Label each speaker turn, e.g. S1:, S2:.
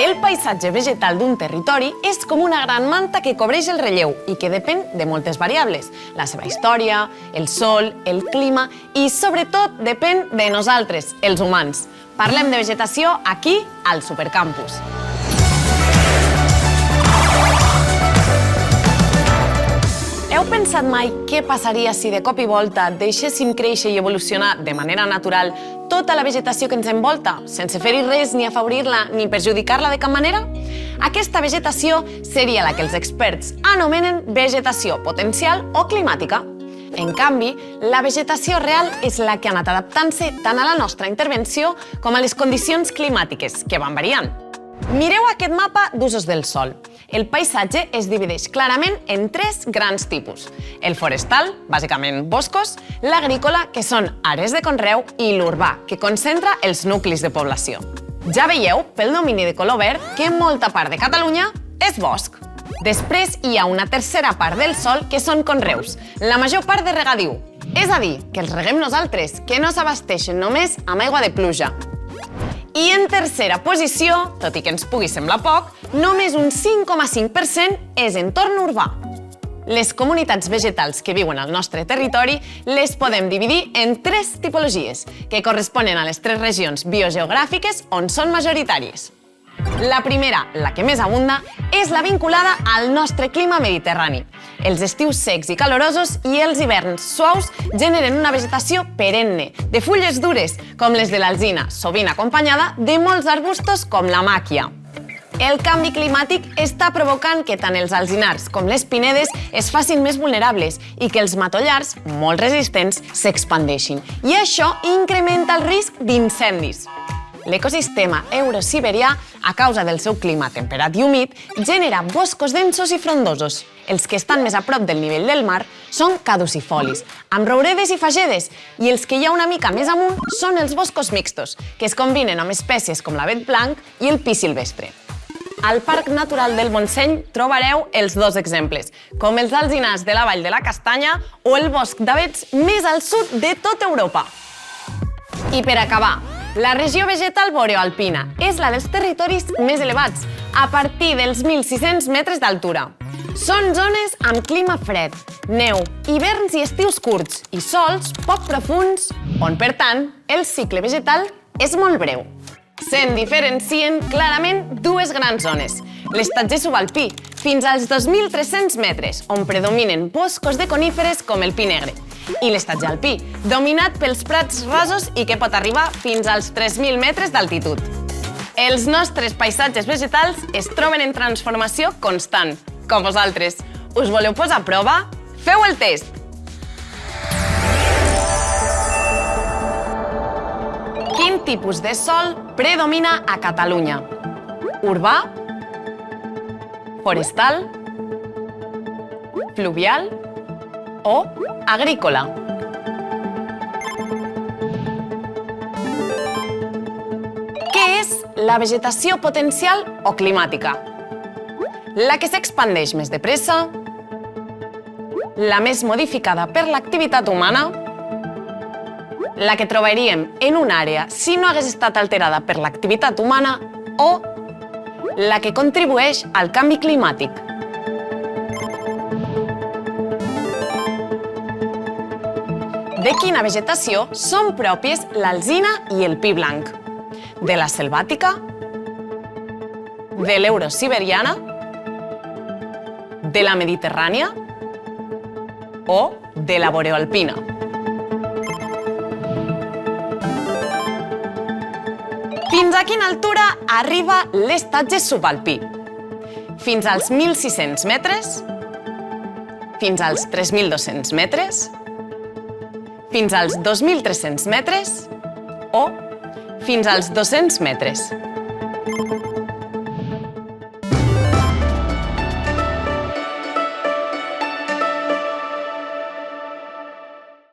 S1: El paisatge vegetal d'un territori és com una gran manta que cobreix el relleu i que depèn de moltes variables. La seva història, el sol, el clima i, sobretot, depèn de nosaltres, els humans. Parlem de vegetació aquí, al Supercampus. Heu pensat mai què passaria si de cop i volta deixéssim créixer i evolucionar de manera natural tota la vegetació que ens envolta, sense fer-hi res ni afavorir-la ni perjudicar-la de cap manera? Aquesta vegetació seria la que els experts anomenen vegetació potencial o climàtica. En canvi, la vegetació real és la que ha anat adaptant-se tant a la nostra intervenció com a les condicions climàtiques, que van variant. Mireu aquest mapa d'usos del sòl. El paisatge es divideix clarament en tres grans tipus. El forestal, bàsicament boscos, l'agrícola, que són àrees de conreu, i l'urbà, que concentra els nuclis de població. Ja veieu, pel domini de color verd, que molta part de Catalunya és bosc. Després hi ha una tercera part del sòl que són conreus, la major part de regadiu. És a dir, que els reguem nosaltres, que no s'abasteixen només amb aigua de pluja. I en tercera posició, tot i que ens pugui semblar poc, només un 5,5% és entorn urbà. Les comunitats vegetals que viuen al nostre territori les podem dividir en tres tipologies, que corresponen a les tres regions biogeogràfiques on són majoritàries. La primera, la que més abunda, és la vinculada al nostre clima mediterrani. Els estius secs i calorosos i els hiverns suaus generen una vegetació perenne, de fulles dures, com les de l'alzina, sovint acompanyada de molts arbustos com la màquia. El canvi climàtic està provocant que tant els alzinars com les pinedes es facin més vulnerables i que els matollars, molt resistents, s'expandeixin. I això incrementa el risc d'incendis. L'ecosistema eurosiberià, a causa del seu clima temperat i humit, genera boscos densos i frondosos. Els que estan més a prop del nivell del mar són caducifolis, amb rouredes i fagedes, i els que hi ha una mica més amunt són els boscos mixtos, que es combinen amb espècies com l'avet blanc i el pi silvestre. Al Parc Natural del Montseny trobareu els dos exemples, com els alzinars de la Vall de la Castanya o el bosc d'avets més al sud de tota Europa. I per acabar, la regió vegetal boreoalpina és la dels territoris més elevats, a partir dels 1.600 metres d'altura. Són zones amb clima fred, neu, hiverns i estius curts i sòls poc profunds, on, per tant, el cicle vegetal és molt breu. Se'n diferencien clarament dues grans zones. L'estatge subalpí, fins als 2.300 metres, on predominen boscos de coníferes com el pi negre, i l'estatge alpí, dominat pels prats rasos i que pot arribar fins als 3.000 metres d'altitud. Els nostres paisatges vegetals es troben en transformació constant. Com vosaltres. Us voleu posar a prova? Feu el test! Quin tipus de sòl predomina a Catalunya? Urbà? Forestal? Fluvial? O agrícola? Què és la vegetació potencial o climàtica? La que s'expandeix més de pressa? La més modificada per l'activitat humana? La que trobaríem en una àrea si no hagués estat alterada per l'activitat humana? O la que contribueix al canvi climàtic? De quina vegetació són pròpies l'alzina i el pi blanc? De la selvàtica? De l'eurosiberiana? De la mediterrània? O de la boreoalpina? Fins a quina altura arriba l'estatge subalpí? Fins als 1.600 metres? Fins als 3.200 metres? Fins als 2.300 metres? O fins als 200 metres?